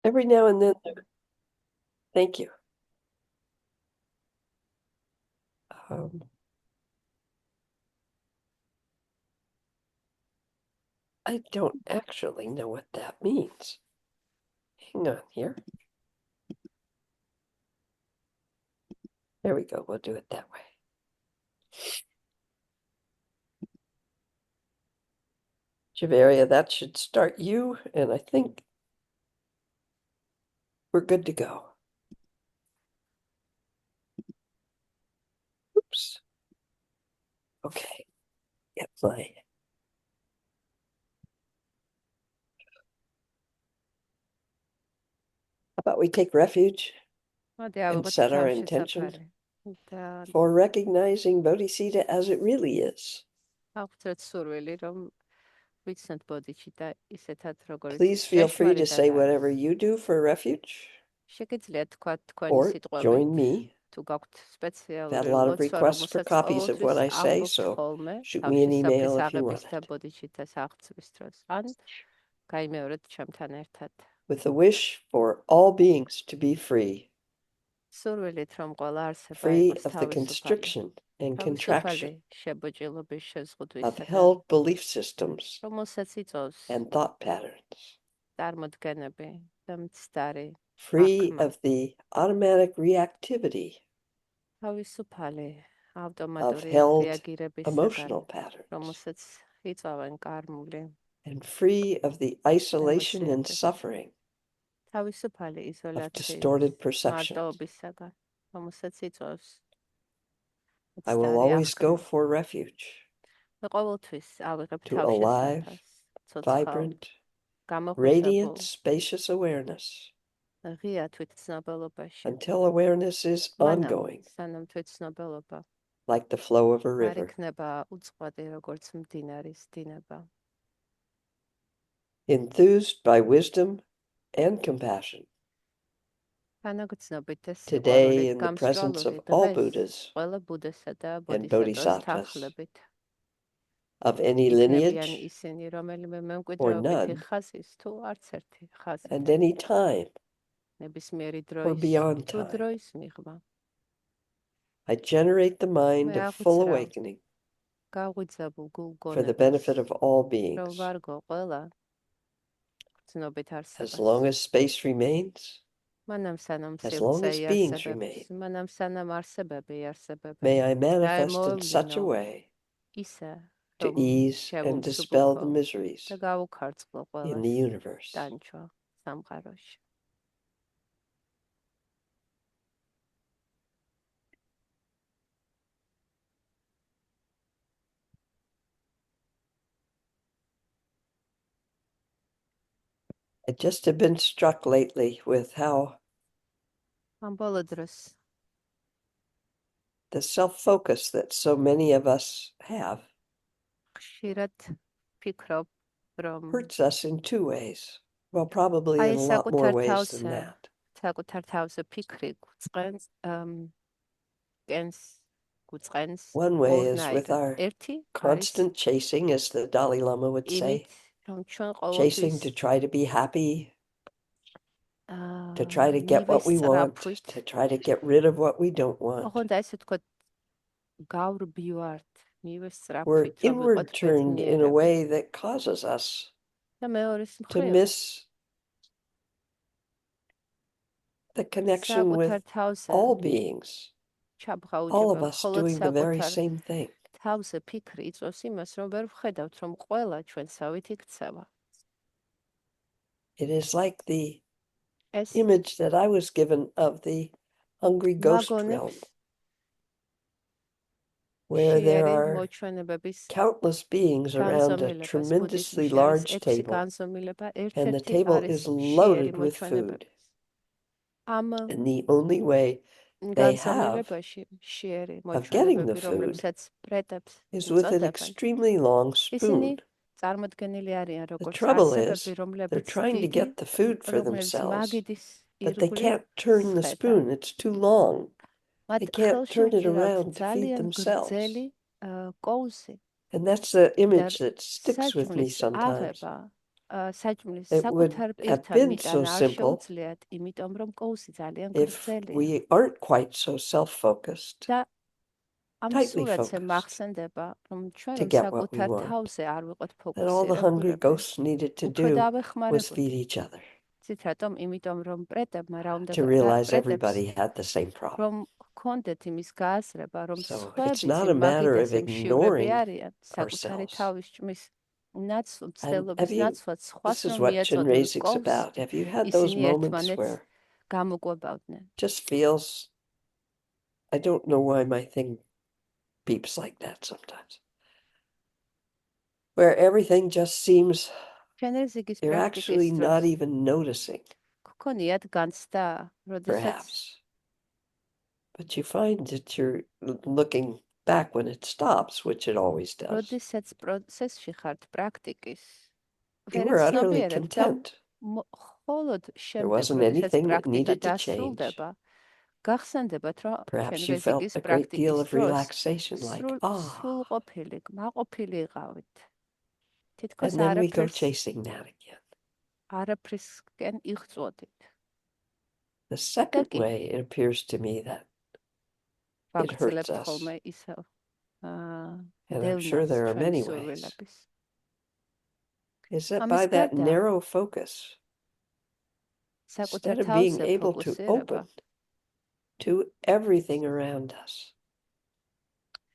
Every now and then, thank you. Um, I don't actually know what that means. Hang on here. There we go. We'll do it that way. Javaria, that should start you, and I think we're good to go. Oops. Okay. Get my. How about we take refuge მოდი and ავიღოთ set our intention თავშესაფარი და for recognizing Bodhicitta as it really is. ავხსნათ სურვილი, რომ ვიცნოთ ბოდიში და ისეთად, როგორც Please feel free to say ჭეშმარიტად არის. whatever you do for refuge შეგიძლიათ თქვა თქვენი or სიტყვებით, join me. თუ გაქვთ I've had სპეციალური a lot of ლოცვა, requests for რომელსაც copies of ყოველთვის what I say, ამბობთ so ხოლმე shoot me an თავშესაფრის email if you აღების want და it. ბოდიჩიტას აღწვის დროს. ან გაიმეორეთ ჩემთან ერთად. With the wish for all beings to be free, სურვილით, რომ ყველა არსება free იყოს of the თავისუფალი. constriction and თავისუფალი contraction შებოჭილობის of შეზღუდვისაგან, held belief systems რომელსაც იწვევს and thought patterns, წარმოდგენები და მცდარი free აღქმა. of the automatic reactivity თავისუფალი of ავტომატური held რეაგირებისაგან, emotional patterns, რომელსაც იწვევენ კარმული and free of the isolation and ემოციები. suffering თავისუფალი of იზოლაციის distorted perception. მარტოობისაგან, რომელსაც იწვევს I will მცდარი always go აღქმა. for refuge მე ყოველთვის ავიღებ to a live, თავშესაფარს, ცოცხალ, vibrant, გამოხუცებულ, radiant, spacious awareness ღია თვითცნობელობაში. until awareness is მანამ, ongoing, სანამ თვითცნობელობა like the flow of a არ river. იქნება უწყლადი, როგორც მდინარის დინება. Enthused by wisdom and compassion, თანაგრძნობით და today სიყვარულით in the presence გამსჭვალული of all დღეს Buddhas ყველა ბუდესა და and ბოდისატვას Bodhisattvas თანხლებით of any იქნებიან lineage ისინი, რომელიმე or მემკვიდრეობითი none, ხაზის თუ არც ერთი and ხაზით, any time ნებისმიერი or დროის beyond თუ time. დროის მიღმა. I generate the mind მე of full აღვიძრავ awakening გაღვიძებულ for the გულგონებას, benefit of all რომ beings. ვარგო ყველა გრძნობით As არსებას. long as space remains, მანამ სანამ as long სივრცე as beings იარსებებს, remain, მანამ სანამ არსებები იარსებებენ, may I manifest in such a დაემოვლინო way ისე, to რომ ease and dispel the შევუმსუბუქო miseries და გავუქარწყლო in ყველას the universe. ტანჩვა სამყაროში. I just have been struck lately with how ამ ბოლო დროს the self-focus that so many of us have ხშირად ფიქრობ, რომ hurts us in two ways. Well, probably აი in a lot more საკუთარ ways than თავზე, that. საკუთარ თავზე ფიქრი გვწყენს, გვწყენს One way is with ორნაირად. our ერთი არის constant chasing, as the Dalai Lama would იმით, say, რომ ჩვენ chasing ყოველთვის to try to be happy, to try to get what we want, მივესწრაფვით, to try to get rid of what we don't want. ოღონდ ესე თქვა გავრბივართ, We're მივესწრაფვით, რომ inward ვიყოთ turned in a ბედნიერები. way that causes us და მეორის to მხრივ, miss the connection with საკუთარ თავზე all beings, all of ჩაბღაუჯება, us მხოლოდ doing the very საკუთარ same thing. თავზე ფიქრი იწვევს იმას, რომ ვერ ვხედავთ, რომ ყველა ჩვენსავით იქცევა. It is like the ეს image that I was given of the hungry ghost realm, მაგონებს where there შიერი are მოჩვენებების countless beings around a განზომილებას tremendously ბუდიზმში არის large 6 table, განზომილება, and the ერთ-ერთი table არის is შიერი loaded with food. მოჩვენებების. ამ And the only way they have განზომილებაში შიერი of getting the მოჩვენებები, food რომლებსაც პრეტებს is with an უწოდებენ, extremely long ისინი spoon. წარმოდგენილი არიან The როგორც trouble არსებები, is, they're რომლებიც trying to დიდი, get the food for რომლებიც themselves, მაგიდის but they ირგვლივ can't turn the სხედავ. spoon. It's too long. მათ They can't ხელში turn it უჭირავთ around to feed ძალიან themselves. გრძელი კოუსი And that's the და image that sticks with me საჭმლის sometimes. აღება საჭმლის It would საკუთარ have პირთან been so მიტანა არ simple შეუძლიათ, იმიტომ რომ კოუსი ძალიან if გრძელია. we aren't quite so self-focused, და ამ tightly სურათზე focused მახსენდება, რომ ჩვენ to რომ get what we საკუთარ want. თავზე არ ვიყოთ And all the hungry ფოკუსირებულები, ghosts needed to უფრო do was დავეხმარებოდით. feed each other ცით რატომ? იმიტომ რომ პრეტებმა რა უნდა to realize პრეტებს everybody had the same problem. რომ ჰქონდეთ იმის გააზრება, რომ So it's სხვაებიც not a იმ matter of მაგიდაზე მშივრები ignoring არიან, საკუთარი ourselves. თავის ჭმის And მცდელობის ნაცვლად სხვას this is რომ what მიეწოდნენ Chinrezig's კოვს, about. Have you had those ისინი moments ერთმანეთს where გამოკვებავდნენ. it just feels, I don't know why my thing beeps like that sometimes, where everything just seems ჩენრეზიგის you're actually პრაქტიკის not დროს even noticing, გქონიათ განცდა, როდესაც perhaps. But you find that you're looking back when it stops, which it always does. როდესაც პროცესში ხართ პრაქტიკის, You were utterly ვერაცნობიერებთ და content. მხოლოდ There შემდეგ, wasn't როდესაც anything that პრაქტიკა needed to change. დასრულდება, გახსენდებათ, რომ Perhaps you felt ჩენრეზიგის a great deal პრაქტიკის of დროს relaxation, like, სრულყოფილი, მაყოფილი იყავით. and თითქოს then we go chasing that again. არაფრისკენ იღწვოდით. The second კი. way it appears to me that it hurts ვაგრძელებთ us, ხოლმე ისევ and I'm sure there are many ways, is that by ამის that გარდა, narrow focus, საკუთარ instead of being თავზე able to ფოკუსირება, open to everything around us,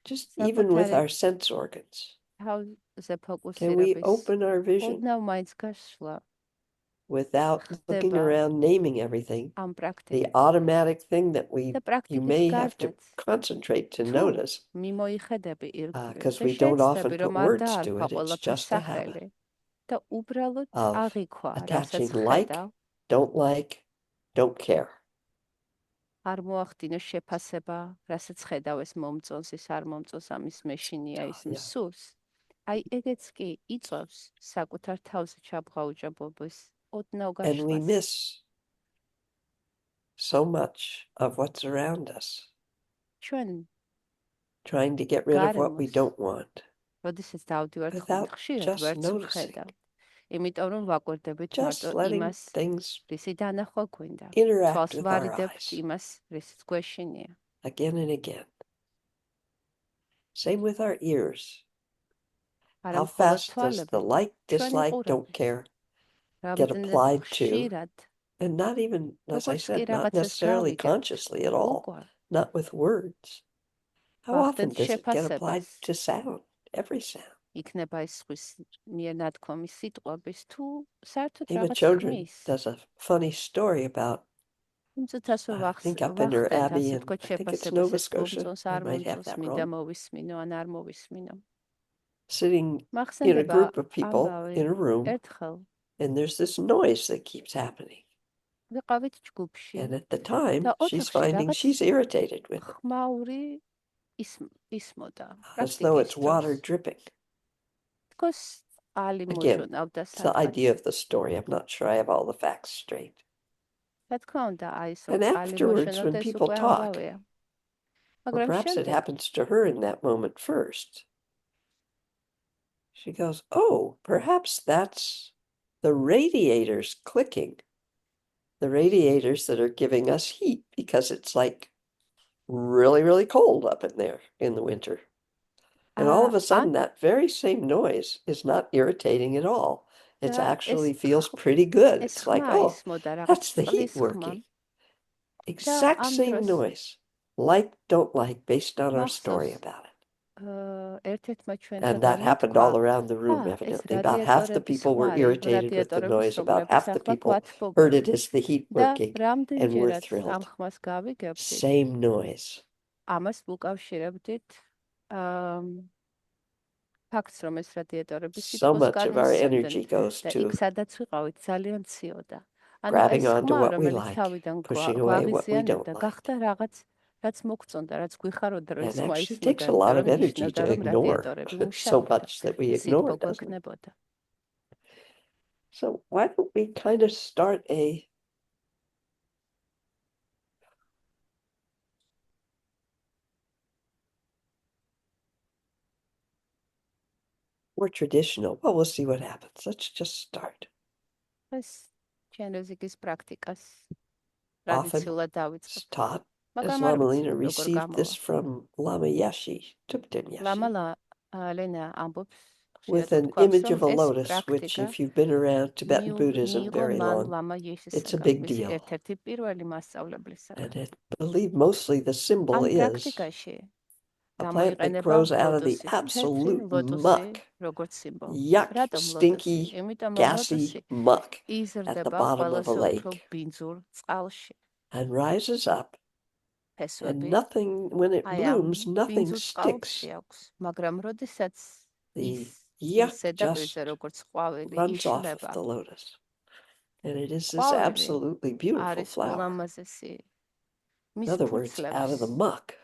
just even with საკუთარი our sense organs, თავზე can we ფოკუსირების open our vision ოდნავ მაინც გასვლა without looking ხდება around, naming everything, ამ the პრაქტიკით. automatic thing that და you პრაქტიკის may have to გარდაც concentrate to თუ notice, მიმოიხედები ირგვლივ because და we don't often შეცდები, put რომ არ words to დაარქვა it, it's ყველაფერს just a habit სახელი და უბრალოდ of აღიქვა, attaching რასაც like, ხედავ, don't care. არ მოახდინო შეფასება, რასაც ხედავ ეს მომწონს, ეს არ მომწონს, ამის მეშინია, ის Yeah. მსურს. აი ეგეც კი იწვევს საკუთარ თავზე ჩაბღაუჭებობის ოდნავ And we გაშლას. miss so much of what's around us, ჩვენ trying to get rid of what we გარემოს, don't want, როდესაც დავდივართ ხოლმე, without ხშირად just ვერც noticing, ვხედავთ. იმიტომ რომ ვაკვირდებით just მარტო letting იმას, things რისი დანახვა გვინდა. interact თვალს with our ვარიდებთ eyes იმას, რისიც გვეშინია. again and again. Same with our ears. არა How მხოლოდ fast does the თვალებით, like, ჩვენი dislike, don't ყურებით. care get რამდენად applied to, ხშირად, and not even, as I როგორც კი said, not რაღაცას necessarily გავიგებთ, consciously at all, უყვარ, not with words. How often ვახდენთ does it get applied შეფასებას. to sound? Every sound. იქნება ის სხვის მიერ ნათქვამი სიტყვების თუ საერთოდ Eva რაღაც Chodron ხმის. does a funny story about, თუმცა I think up in her ვახდენთ abbey ასე in, თქო I think it's შეფასებას, Nova ეს Scotia, მომწონს, I არ might have მომწონს, that მინდა wrong, მოვისმინო, ან არ მოვისმინო. sitting in a მახსენდება group of people ამბავი in a room, ერთხელ and there's this noise that keeps happening. ვიყავით ჯგუფში And at the time, და she's ოთახში finding რაღაც she's irritated with it, ხმაური ისმოდა as though პრაქტიკის it's water დროს. dripping. თქოს ალი Again, მოჟონავდა it's the სადღაც. idea of the story. I'm not sure I have all the facts straight. რა თქმა უნდა, აი ეს And რომ ალი afterwards, when მოჟონავდა ეს people უკვე talk, ამბავია. or მაგრამ perhaps it შემდეგ happens to her in that moment first, she goes, oh, perhaps that's the radiators clicking. The radiators that are giving us heat because it's like really, really cold up in there in the winter. And all of a sudden, that very same noise is not irritating at all. It actually feels pretty good. It's like, oh, that's the heat working. Exact same noise. Like, don't like, based on our story about it. And that happened all around the room, evidently. About half the people were irritated with the noise. About half the people heard it as the heat working and were thrilled. Same noise. ამას უკავშირებდით ფაქტს, რომ ეს რადიატორები So much of our energy goes და to იქ სადაც ვიყავით ძალიან ციოდა. ანუ grabbing ეს onto ხმა, what we რომელიც like, თავიდან pushing away what we don't გვაღიზიანებდა, like. გახდა რაღაც, რაც მოგწონდა, რაც გვიხაროდა, რომ And ეს ხმა actually ისმოდა, takes a lot of რომ energy ნიშნავდა, to რომ ignore რადიატორები so მუშაობდა. much that we სითბო ignore, doesn't it? გვექნებოდა. So why don't we kind of start a more traditional. Well, we'll see what happens. Let's just start. ეს ჩენოზიკის პრაქტიკას Often ტრადიციულად it's დავიწყებ. taught, as მაგრამ არ Lama ვიცი, Lena როგორ received this გამოვა. from Lama Yashi, Tupten ლამა Yashi, ლენა ამბობს, with ხშირად an თქვავს, image რომ of a ეს lotus, which პრაქტიკა if you've been around Tibetan Buddhism მიიღო very მან long, ლამა it's a იესისაგან, big მისი deal. ერთ-ერთი პირველი მასწავლებლისაგან. And I believe mostly the symbol ამ is პრაქტიკაში a plant that გამოიყენება grows out of the ლოტოსი, თეთრი absolute ლოტოსი, muck, როგორც სიმბოლო. yuck, რატომ ლოტოსი? stinky, იმიტომ რომ gassy ლოტოსი muck at the იზრდება bottom of a ყველაზე უფრო lake ბინძურ წყალში. and rises up, and ფესვები nothing, when it აი ამ blooms, nothing ბინძურ sticks. წყალში აქვს, მაგრამ როდესაც The ის yuck ზედაპირზე just როგორც ყვავილი runs off of იშლება, the lotus. And it is this ყვავილი absolutely beautiful არის flower. ულამაზესი. In მის other words, out of the ფურცლებს muck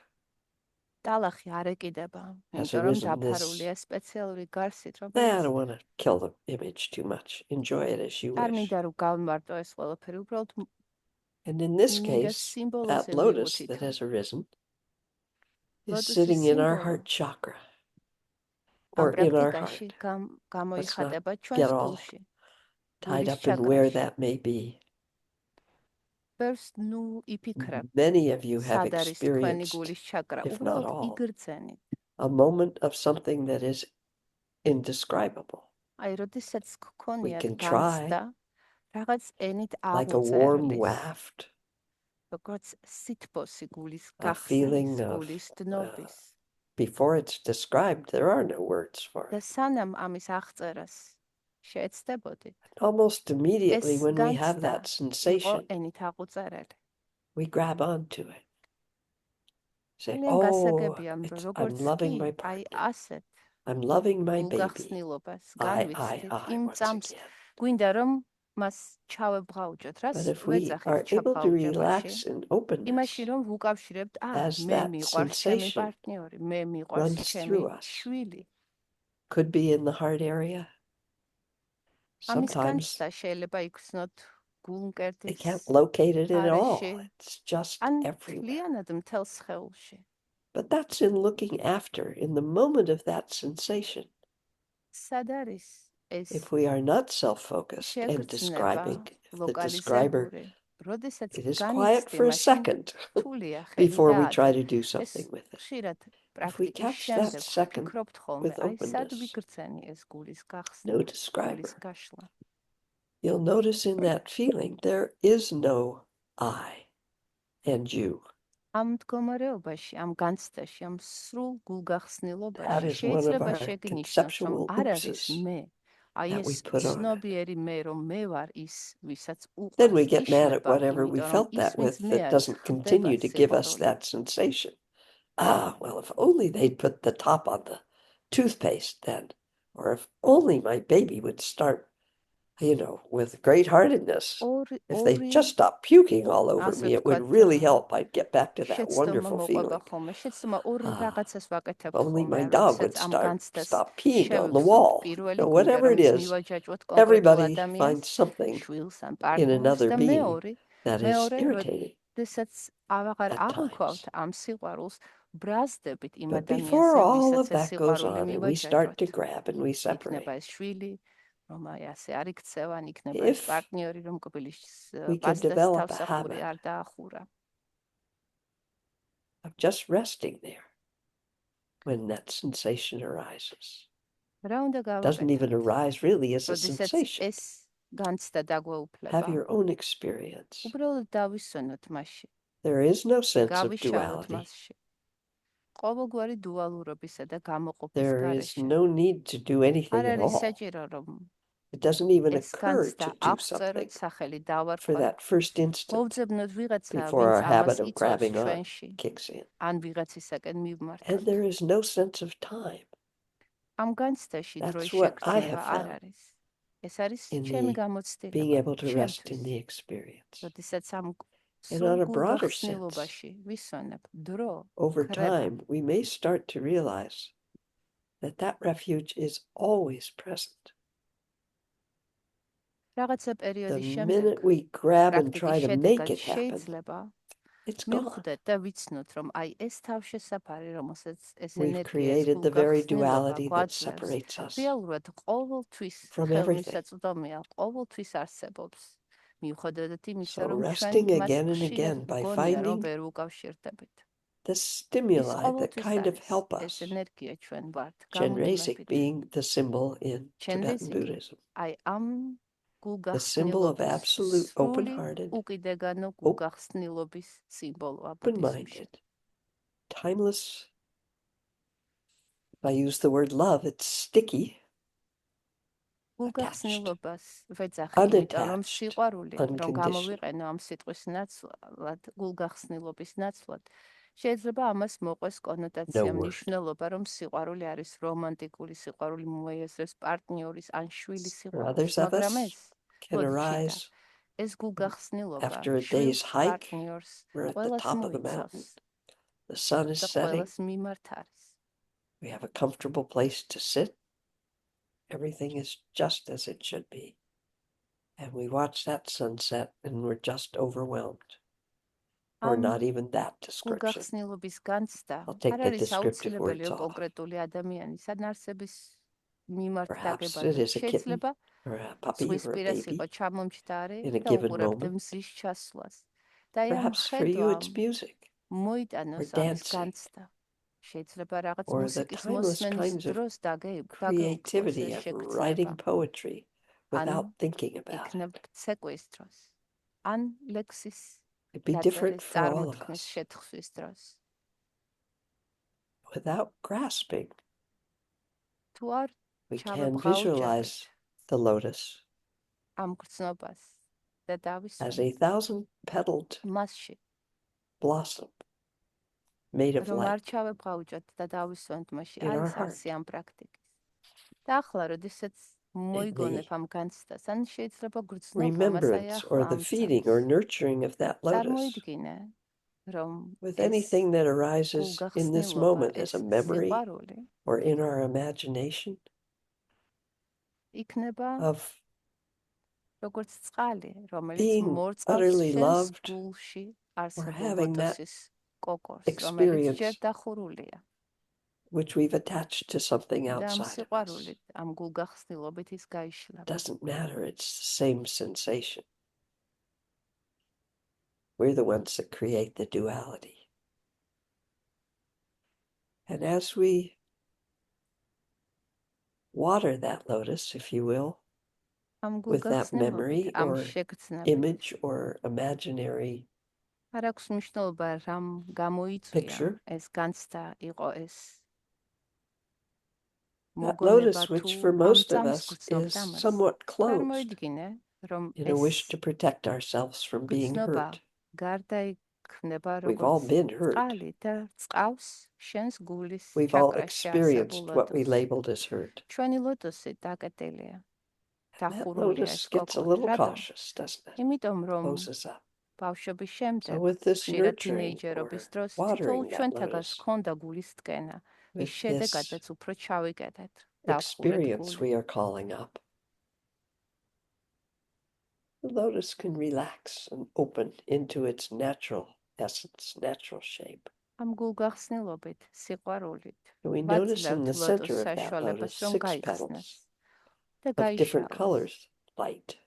ტალახი არ ეკიდება, has იმიტომ რომ arisen this. დაფარულია სპეციალური გარსით, I რომელიც don't want to kill the image too much. Enjoy it as you არ wish. მინდა რომ გავმარტო ეს ყველაფერი, უბრალოდ And in this მინდა case, სიმბოლოზე that lotus მივუთითო. that has arisen is ლოტოსის sitting in our სიმბოლო heart chakra ამ or in our პრაქტიკაში heart, გამოიხატება get ჩვენს all გულში, tied გულის up in where ჩაკრაში. that may be. ბევრს ნუ იფიქრებ, Many of you have სად არის თქვენი experienced, გულის ჩაკრა, if not უბრალოდ all, იგრძენით. a moment of something that is indescribable. აი, როდესაც We გქონიათ can განცდა, try რაღაც ენით like a warm აღუწერლის, waft, როგორც სითბოსი გულის a feeling გახსნის, of, გულის დნობის. before it's described, there are no words for და it. სანამ ამის აღწერას შეეცდებოდით, Almost immediately ეს when we have განცდა that იყო sensation, ენით აღუწერელი. we grab onto it. Say, ძალიან oh, გასაგებია, რომ I'm როგორც კი loving my აი partner. ასეთ I'm loving my baby. გულგახსნილობას I, განვიცდით, იმ once წამს again. გვინდა რომ მას ჩავებღავჭოთ, რას But if we ვეძახით are able to ჩაბღაუჭებაში, relax in openness იმაში რომ ვუკავშირებთ, as მე that მიყვარს ჩემი sensation პარტნიორი, მე მიყვარს runs ჩემი through us, შვილი. could be in the heart area. ამის Sometimes განცდა შეიძლება იქცნოთ they გულმკერდის can't locate it at all. არეში, It's just ან everywhere. მთლიანად მთელ სხეულში. But that's in looking after, in the moment of that sensation. სად არის ეს If we are not self-focused and შეგრძნება describing, if the describer, ლოკალიზებული, როდესაც it is quiet for a განიცდი, second რთულია ხელი before we try დაადო. to do ეს something with it. ხშირად If we პრაქტიკის catch that შემდეგ second ვფიქრობთ ხოლმე, with აი სად openness, ვიგრძენი ეს გულის გახსნა, no გულის describer, გაშლა. you'll notice in that feeling there is no I and you. ამ მდგომარეობაში, ამ განცდაში, ამ სრულ That გულგახსნილობაში is one of შეიძლება our შეგინიშნოს, რომ conceptual არ არის oopses მე. აი that we ეს put on it. ცნობიერი მე, რომ მე ვარ ის, ვისაც Then we უყვარს, get mad at იშლება, whatever we იმიტომ რომ felt ის, that ვინც with მე that არის, doesn't continue ხდება to give us სიყვარული. that sensation. Ah, well, if only they'd put the top on the toothpaste then, or if only my baby would start, with great-heartedness. If they just stop puking all over me, it would really help. I'd get back to that შეცდომა wonderful მოყვება feeling. ხოლმე, შეცდომა ორ რაღაცას ვაკეთებთ Only ხოლმე, my dog როდესაც would ამ start განცდას stop peeing on the შევიფსოთ. wall. პირველი გვინდა Whatever რომ it is, მივაჯაჭვოთ კონკრეტულ everybody ადამიანს, finds something შვილს ან in პარტნიორს another და being that is მეორე, irritating როდესაც აღარ at აღვქვავთ times. ამ სიყვარულს, ბრაზდებით იმ But before ადამიანზე, all ვისაც of ეს that goes სიყვარული on and we start to მივაჯაჭვოთ. grab and we იქნება separate, ეს შვილი, რომ აი ასე არ იქცევა, ან იქნება ეს if პარტნიორი, რომ კბილის we can პასტას develop a თავსახური habit არ დაახურა. of just resting there when that sensation arises. რა უნდა Doesn't even გავაკეთოთ? arise really as a როდესაც sensation. ეს განცდა Have დაგვეუფლება, your own experience. უბრალოდ დავისვენოთ მასში, There is no sense of გავიშალოთ duality. მასში. ყოველგვარი დუალურობისა და გამოყოფის There is გარეშე. no need to do anything არ at არის all. საჭირო, რომ It doesn't even ეს occur განცდა to do აღწეროთ, something სახელი for დავარქვათ, that first instant მოვძებნოთ ვიღაცა, before ვინც our ამას habit of იწვევს grabbing on ჩვენში, kicks in. ან ვიღაცისაკენ And მივმართოთ. there is no sense of time. ამ განცდაში That's დროის what I შეგრძნება have არ found არის. ეს არის in ჩემი being გამოცდილება, able to rest in ჩემთვის. the experience. როდესაც ამ And on a სულ broader გულგახსნილობაში ვისვენებ დრო, Over ქრება. time, we may start to realize that refuge is always present. რაღაცა The პერიოდის შემდეგ minute we grab and try პრაქტიკის to make შედეგად it happen, შეიძლება It's gone. მივხვდეთ და ვიცნოთ, რომ აი ეს თავშესაფარი, რომელსაც ეს We've ენერგია, ეს created the very გულგახსნილობა duality that გვაძლევს, separates us რეალურად ყოველთვის from everything. ხელმისაწვდომია, ყოველთვის არსებობს. მიუხედავად იმისა, So რომ ჩვენ resting მას again and ხშირად again by გონია, რომ finding ვერ უკავშირდებით. the ის stimuli that ყოველთვის kind of არის help ეს us. ენერგია ჩვენ ვართ, Chenrezig გამოწვევებით. being the symbol in Tibetan ჩენრეზიკი Buddhism. აი ამ The symbol of გულგახსნილობის absolute სრული open-hearted, უკიდეგანო გულგახსნილობის სიმბოლოა ბუდიზმში. open-minded, timeless. If I use the word love, it's sticky, attached, გულგახსნილობას ვეძახი, იმიტომ რომ unattached, სიყვარული, რომ unconditional. გამოვიყენო ამ სიტყვის ნაცვლად, გულგახსნილობის ნაცვლად, შეიძლება ამას მოყვეს კონოტაცია, No word. მნიშვნელობა, რომ სიყვარული არის რომანტიკული სიყვარული, მოიაზრებს პარტნიორის ან შვილის For სიყვარულს, others of მაგრამ us, ეს can ბოდიჩიტა, arise ეს გულგახსნილობა after a შვილს day's hike. პარტნიორს We're at the ყველას top of the მოიცავს mountain. The sun is და setting. ყველას მიმართ არის. We have a comfortable place to sit. Everything is just as it should be. And we watch that sunset and we're just overwhelmed. Or Am not even that description. გულგახსნილობის განცდა I'll take არ the არის descriptive აუცილებელი words off. კონკრეტული ადამიანის ანარსების მიმართ Perhaps it დაგებაზე. is a kitten შეიძლება or a puppy ზღვის or a პირას baby იყო ჩამომჯდარი in a და given უყურებდა moment. მზის ჩასვლას. და ამ Perhaps for you it's ხედვამ music მოიტანოს or ამის dancing განცდა. შეიძლება რაღაც or the მუსიკის timeless მოსმენის kinds of დროს დაგეუქმოს creativity ეს of შეგრძნება. writing poetry ან without thinking about იქნებ it. ცეკვის დროს. ან ლექსის It'd be different დაწერის for all of წარმოთქმის us. შეთხვის დროს. Without grasping, თუ არ we can ჩავაბღავჭებთ visualize the lotus ამ გრძნობას და as დავისვენთ a 1,000-petaled მასში, blossom made of რომ არ light ჩავაბღავჭოთ და დავისვენთ მასში, in our არის heart. არსი ამ პრაქტიკის. და ახლა, როდესაც მოიგონებ ამ განცდას, ან შეიძლება გრძნობა მას Remembrance or აიახლა the ამ feeding or წამს. nurturing of that lotus. წარმოიდგინე, რომ With ეს anything that arises in this გულგახსნილობა, moment ეს as a memory სიყვარული or in our imagination იქნება of როგორც წყალი, რომელიც being მორწყავს utterly შენს loved გულში or არსებულ having that ლოტოსის კოკორს, რომელიც ჯერ experience დახურულია. which we've attached to something და ამ outside of us. სიყვარულით, ამ გულგახსნილობით ის გაიშლება. Doesn't matter, it's the same sensation. We're the ones that create the duality. And as we water that lotus, if you will, ამ with that memory გულგახსნილობით, ამ or შეგრძნებით, image or imaginary არ აქვს მნიშვნელობა რამ გამოიწვია picture, ეს განცდა იყო ეს that მოგონება lotus, თუ which for ამ most of წამს us გრძნობთ is ამას. somewhat closed წარმოიდგინე, რომ in a ეს wish to protect ourselves from being გრძნობა hurt. გარდაიქმნება We've all როგორც been hurt. წყალი და წყავს შენს გულის We've all ჩაკრაში experienced არსებულ what we ლოტოსს. labeled as hurt. ჩვენი ლოტოსი დაკეტილია, And that დახურულია lotus ეს gets a კოკორი. little რატომ? cautious, doesn't it? იმიტომ რომ Closes up. ბავშვობის So შემდეგ, with this ხშირად nurturing თინეიჯერობის or დროს watering თითოეულ that ჩვენთაგას lotus, ჰქონდა გულის ტკენა. ის with შედეგადაც this უფრო ჩავიკეტეთ, დავხურეთ experience გული. we are calling up, the lotus can relax and open into its natural essence, natural shape. ამ გულგახსნილობით, სიყვარულით, And we notice in ვაძლევთ the ლოტოს center of that საშუალებას, lotus რომ 6 გაიხსნას petals და of different გაიშალოს. colors, light,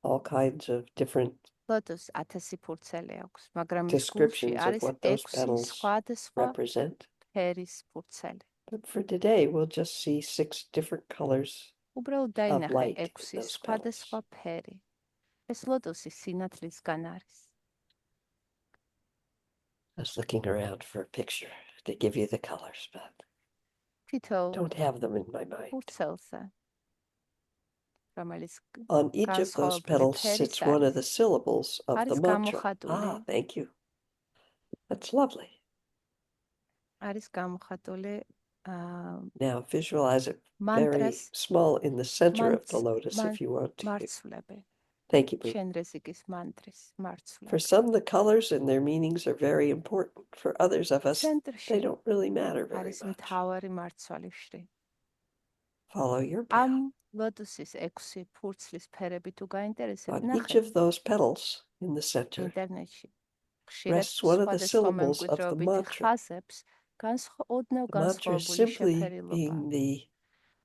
all kinds of different ლოტოს 1000 ფურცელი აქვს, მაგრამ ის გულში descriptions of არის what those 6 petals სხვადასხვა represent. ფერის ფურცელი. But for today, we'll just see 6 different colors უბრალოდ of დაინახე light in 6 those სხვადასხვა petals. ფერი. ეს ლოტოსი სინათლისგან არის. I was looking around for a picture to give you the colors, but თითოეულ don't have them in my mind. ფურცელზე, რომელიც On each of those განსხვავებული petals ფერის sits one of the არის, syllables of the არის mantra. გამოხატული, Ah, thank you. That's lovely. არის გამოხატული Now visualize it very მანტრას small in the center of the მანც- lotus if you want to. მარცვლები. Thank you, Boo. შენრეზიკის მანტრის For მარცვლები. some, the colors and their meanings are very important. For others of us, ცენტრში they don't really matter very არის much. მთავარი მარცვალი შრი. Follow your ამ path. ლოტოსის 6 ფურცლის ფერები თუ გაინტერესებ, On each ნახე, of those petals in the center ინტერნეტში ხშირად rests one of the სხვადასხვა syllables of the მემკვიდრეობით mantra. ხაზებს ოდნავ The mantra განსხვავებული simply შეფერილობა. being the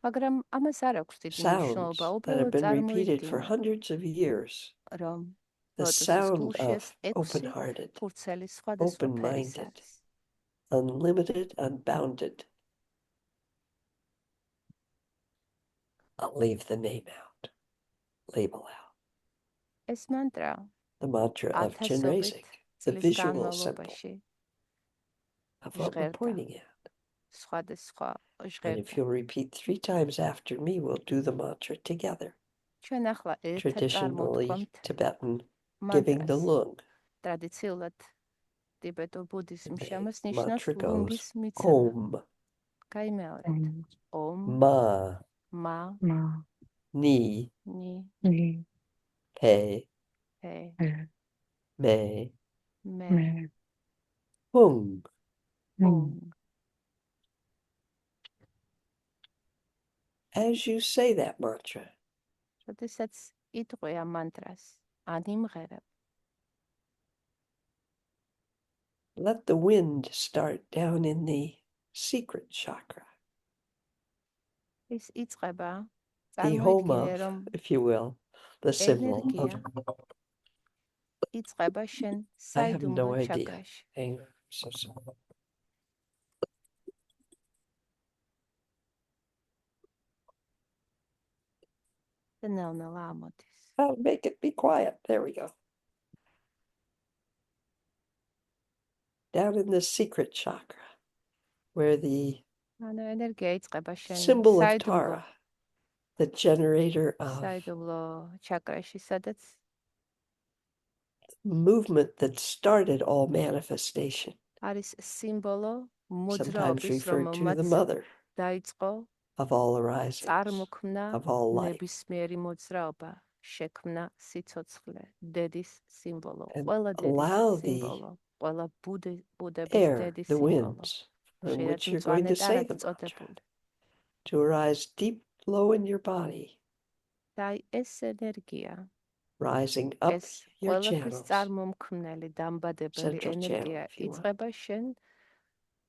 მაგრამ ამას არ აქვს დიდი მნიშვნელობა, sounds that have უბრალოდ been repeated for წარმოიდგინე, hundreds of years. რომ The ლოტოსის sound გულშეს of 6 open-hearted, ფურცელი სხვადასხვა ფერის open-minded, არის. unlimited, unbounded. I'll leave the name out, label out. ეს მანტრა The mantra of ათასობით Chenrezig, the წლის visual symbol განმავლობაში of what we're ჟღერდა pointing at. სხვადასხვა And if ჟღერდა. you'll repeat 3 times after me, we'll do the mantra together. ჩვენ ახლა ერთად Traditionally წარმოვთქვამთ Tibetan, giving the მანტრას. lung. ტრადიციულად ტიბეტურ ბუდიზმში The ამას ნიშნავს mantra ლუნგის goes მიცემა. Om, გაიმეორეთ. ომ, Ma, მა, Ni, ნი, Pe, ფე, Me, მე, Hung. ომ. As you say that mantra, როდესაც იტყვი ამ მანტრას, ან იმღერებ, let the wind start down in the secret chakra, ის იწყება, the home წარმოიდგინე, of, რომ if you will, the symbol of. ენერგია იწყება შენ I have საიდუმლო no idea. ჩაკრაში. Hang on, so sorry. და ნელ-ნელა ამოდის. I'll make it be quiet. There we go. Down in the secret chakra, where the ანუ ენერგია იწყება შენ symbol of საიდუმლო Tara, the generator of საიდუმლო ჩაკრაში, სადაც movement that started all manifestation, არის სიმბოლო sometimes მოძრაობის, referred to the რომელმაც mother დაიწყო of all arisings, წარმოქმნა of all life. ნებისმიერი მოძრაობა, შექმნა სიცოცხლე, დედის სიმბოლო, And ყველა allow დედის the სიმბოლო, ყველა ბუდების air, დედის the სიმბოლო. winds, from ხშირად which you're going to მწვანედ say არად the mantra, წოდებული. to arise deep low in your body, და ეს ენერგია, rising up ეს your ყველაფრის channels, წარმომქმნელი, დამბადებელი central channel, ენერგია if you will, იწყება შენ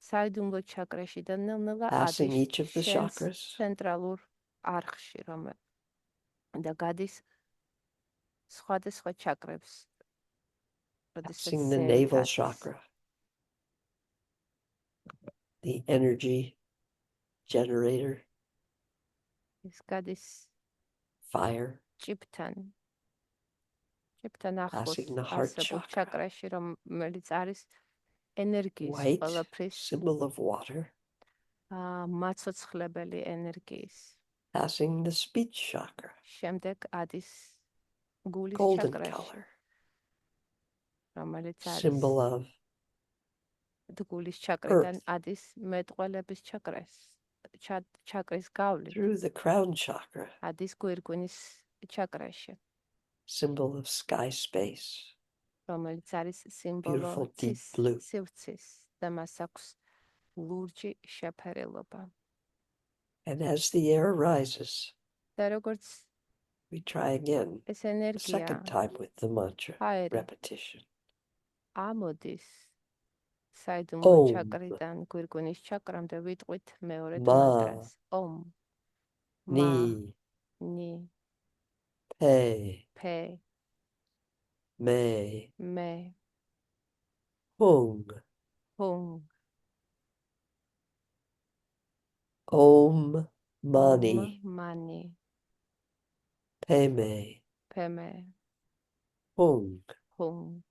საიდუმლო ჩაკრაში და ნელ-ნელა passing ადის each of the შენს chakras, ცენტრალურ არხში, და გადის სხვადასხვა ჩაკრებს, როდესაც passing the ზევით navel ადის. chakra, the energy generator, ეს გადის fire, ჭიფთან ახლოს passing the heart არსებულ chakra, ჩაკრაში, რომელიც არის ენერგიის white, ყველაფრის symbol of water, მაცოცხლებელი ენერგიის. passing the speech chakra, შემდეგ ადის გულის golden ჩაკრაში, color, რომელიც არის symbol of გულის ჩაკრიდან earth, ადის მეტყველების ჩაკრის გავლით, through the crown chakra, ადის გვირგვინის ჩაკრაში, symbol of sky space, რომელიც არის სიმბოლო beautiful deep ცის, blue. სივრცის და მას აქვს ლურჯი შეფერილობა. And as the air rises, და როგორც we try again, ეს a ენერგია second time with the mantra, აერი repetition. ამოდის საიდუმლო Om, ჩაკრიდან გვირგვინის ჩაკრამდე, ვიტყვით მეორედ Ma, მანტრას. ომ, მა, Ni, ნი, Pe, ფე, Me, მე, Hung, ჰუნ, Om, ომ, Mani, მანი, Peme, ფემე, Hung. ჰუნ.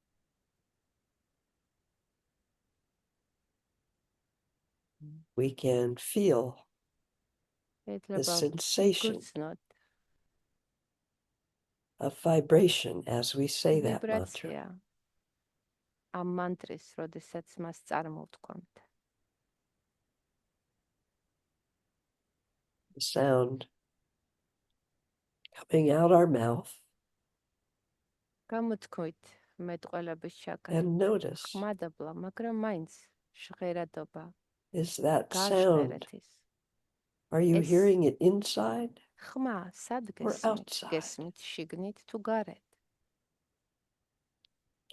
We can feel the შეიძლება sensation გრძნოთ of vibration as we say that mantra. ვიბრაცია ამ მანტრის, როდესაც მას წარმოვთქვამთ. The sound coming out our mouth, გამოთქვით მეტყველების ჩაკრა. and notice, ხმადაბლა, მაგრამ მაინც ჟღერადობა is that sound, გაჟღერეთ ის. are you Es- hearing it inside? ხმა სად Or გესმით? outside. გესმით შიგნით თუ გარეთ?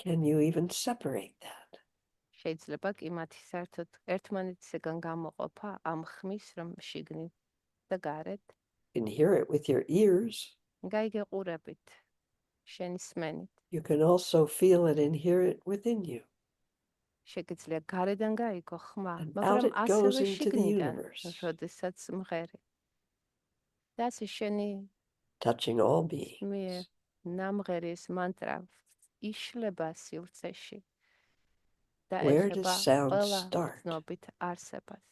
Can you even separate that? შეიძლება კი მათი საერთოდ ერთმანეთისგან გამოყოფა ამ ხმის რომ შიგნით და გარეთ. You can hear it with your ears. გაიგეყურებით, შენი სმენით. You can also feel it and hear it within you. შეგიძლია გარედან გაიგო ხმა, And out მაგრამ it goes ასევე into the შიგნიდან, universe, როდესაც მღერი. და ასე შენი touching all beings. მიერ ნამღერის მანტრა იშლება სივრცეში და Where ეხება does sound ყველა start? ცნობით არსებას.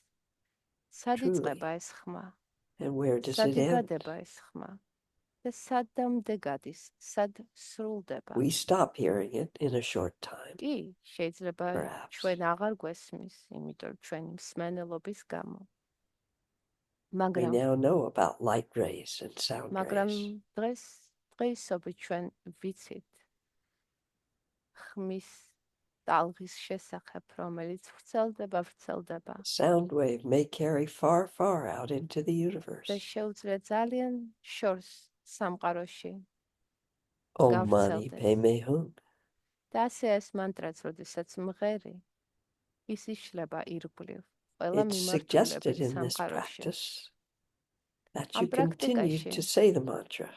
სად Truly. იწყება ეს ხმა? And where does სად it end? იბადება ეს ხმა? და სადამდე გადის, სად სრულდება? We stop hearing it in a short time. კი, შეიძლება Perhaps. ჩვენ აღარ გვესმის, იმიტომ ჩვენი მსმენელობის გამო. We მაგრამ now know about light rays and sound მაგრამ rays. დღეისობით ჩვენ ვიცით ხმის ტალღის შესახებ, რომელიც ვრცელდება Sound wave may carry far, far out into the universe. და შეუძლია ძალიან შორს სამყაროში Om Mani გავრცელდეს. Padme Hum. და ასე ეს მანტრაც, როდესაც მღერი, ის იშლება ირგვლივ ყველა It's მიმართულებით suggested in this სამყაროში. practice that Am you continue practicashi. to say the mantra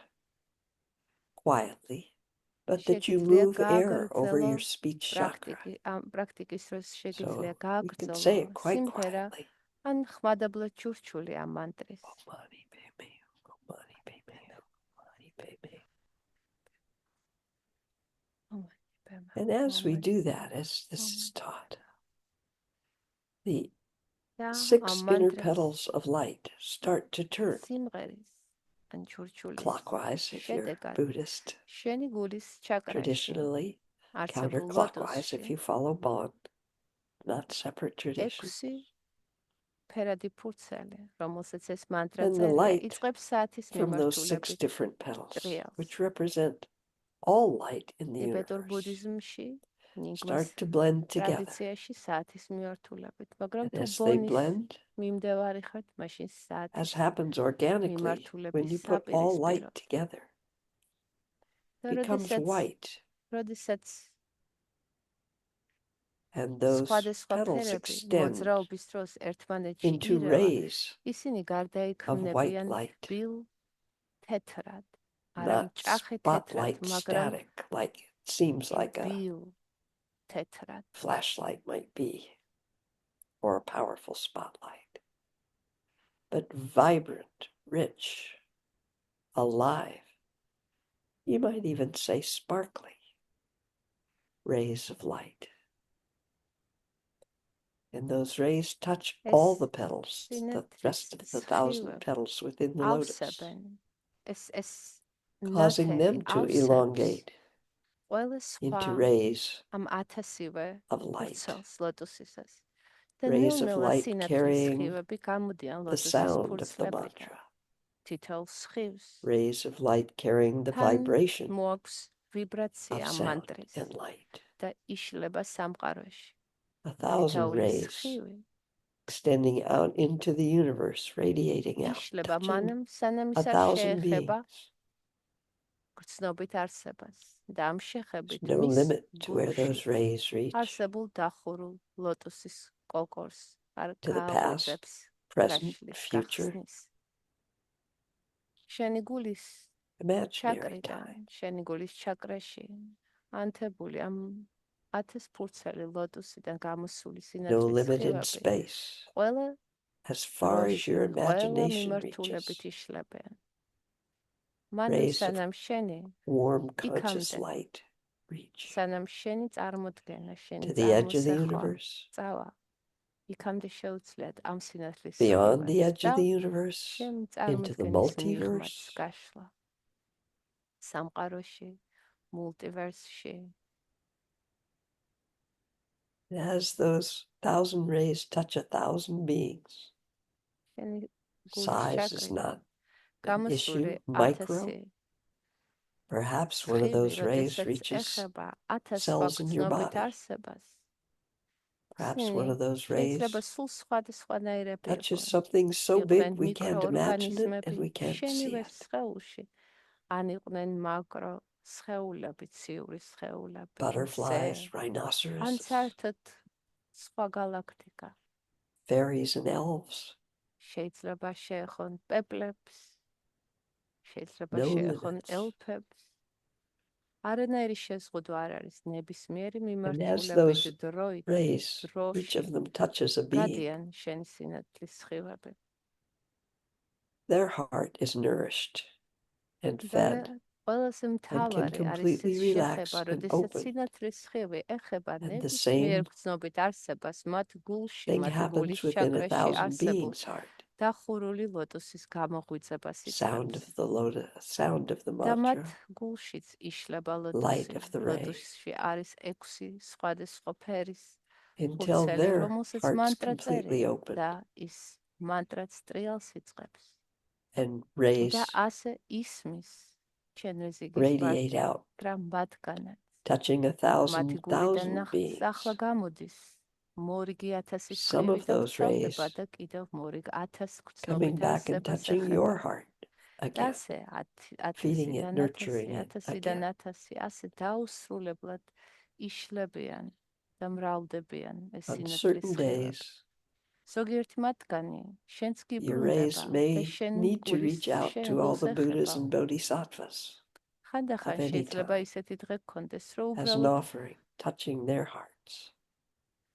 quietly, but that you შეგიძლია move air over გააგრძელო your speech chakra. ამ პრაქტიკის დროს So შეგიძლია you can გააგრძელო say it quite სიმღერა quietly. ან ხმადაბლად ჩურჩული ამ მანტრის. Om Mani Padme Hum, Om Mani Padme Hum, Om Mani Padme Hum. And as we do that, as this is taught, the და 6 ამ inner მანტრას petals of light start to turn სიმღერის ან ჩურჩულის clockwise if you're შედეგად Buddhist, შენი გულის ჩაკრაში traditionally არსებულ counterclockwise if ლოტოსში you follow Bon, not separate tradition. 6 ფერადი ფურცელი, რომელსაც ეს მანტრა And the წერია, light იწყებს საათის from those 6 მიმართულებით. different petals, ტრიალს. which represent all light in the ტიბეტურ universe, ბუდიზმში, ნიგმის start to blend together. ტრადიციაში საათის მიმართულებით, მაგრამ And თუ as they ბონის blend, მიმდევარი ხართ, მაშინ as საათის happens organically when მიმართულების you put all საპირისპირო. light together, და becomes white. როდესაც And those სხვადასხვა petals ფერები extend მოძრაობის დროს ერთმანეთში into ირევა, rays ისინი of white გარდაიქმნებიან light, თბილ თეთრად, არა not მჭახე თეთრად, spotlight მაგრამ static like it seems like a თბილ თეთრად. flashlight might be, or a powerful spotlight, but vibrant, rich, alive. You might even say sparkly rays of light. And those rays touch all the petals, the rest of the 1,000 petals within the lotus, ავსებენ ეს causing them to elongate ყველა სხვა into rays ამ 1000-ვე of light, ფურცელს ლოტოსისას და rays of ნელ-ნელა light სინათლის carrying სხივები გამოდიან the ლოტოსის sound of the ფურცლებიდან. mantra, თითოეულ სხივს rays of light carrying the თან vibration მოაქვს ვიბრაცია of ამ sound მანტრის and light. და იშლება სამყაროში. 1,000 თითოეული rays სხივი extending out into the universe, radiating out, იშლება touching მანამ სანამ ის არ 1,000 შეეხება beings. გრძნობით არსებას და ამ შეხებით There's no მის limit to where გულში those rays reach, არსებულ დახურულ ლოტოსის კოკორს არ to the past, გააღვიძებს present, გაშლის future, გახსნის. შენი გულის imaginary ჩაკრიდან, time. შენი გულის ჩაკრაში ანთებული ამ 1000 ფურცელი ლოტოსიდან გამოსული No სინათლის limit in სხივები space, ყველა as far as დროში, your ყველა imagination მიმართულებით reaches. იშლებიან. მანამ Rays of სანამ შენი warm, conscious იქამდე, light reach სანამ შენი წარმოდგენა, შენი to the edge of the წარმოსახვა universe, წავა, იქამდე შეუძლიათ ამ სინათლის beyond the სხივებს edge და of the universe, შენი into the წარმოდგენის მიღმაც multiverse. გაშლა. სამყაროში, მულტივერსში. And as those 1,000 rays touch 1,000 beings, შენი size is გულის not an გამოსული issue, micro. 1000 Perhaps one of those სხივი, rays როდესაც reaches ეხება 1000 cells in your გრძნობით body. არსებას. Perhaps one of those შეიძლება rays სულ სხვადასხვანაირები touches იყოს. something so იყვნენ big we can't imagine it and we მიკროორგანიზმები can't see შენივე it. სხეულში, ან იყვნენ მაკრო სხეულები, ციური სხეულები, butterflies, მზე, ან rhinoceroses, საერთოდ სხვა galaktika. fairies and elves, შეიძლება შეეხონ პეპლებს, შეიძლება no შეეხონ limits. ელფებს. არანაირი შეზღუდვა არ არის ნებისმიერი And as მიმართულებით those დროით, rays, each დროში of them touches a being, გადიან შენი სინათლის სხივები. their heart is nourished and და fed ყველაზე and can მთავარი არის completely ეს relax შეხება, and როდესაც open. სინათლის სხივი ეხება And the ნებისმიერ same გრძნობით არსებას, მათ გულში, thing მათ happens გულის within a ჩაკრაში thousand არსებულ beings' heart. დახურული ლოტოსის გამოღვიძებას Sound იწყებს. of the lotus, sound of the და მათ mantra, გულშიც იშლება light ლოტოსი. of the ray, ლოტოსში არის 6 სხვადასხვა ფერის until ხურცელი, their რომელსაც hearts მანტრა completely წერია open და ის მანტრაც ტრიალს იწყებს. and და rays ასე ისმის ჩვენ რეზიგის radiate ბარჭა out, რა მათგანაც touching მათი 1,000 გულიდან beings. ახლა გამოდის მორიგი 1000 Some სხივი of და those გრძელდება rays და კიდევ მორიგი 1000 coming გრძნობით back and არსებას touching ეხება. your heart და again, ასე feeding it, 1000-დან nurturing 1000, it 1000-დან again. 1000 ასე დაუსრულებლად იშლებიან და მრავლდებიან ეს On სინათლის certain სხივები. days, ზოგიერთი მათგანი შენც your გიბრუნდება rays და may შენ need to გულის reach out to all შეღულს the Buddhas ეხება. and Bodhisattvas ხანდახან of any შეიძლება time ისეთი დღე გქონდეს, რომ as an უბრალოდ offering, touching their hearts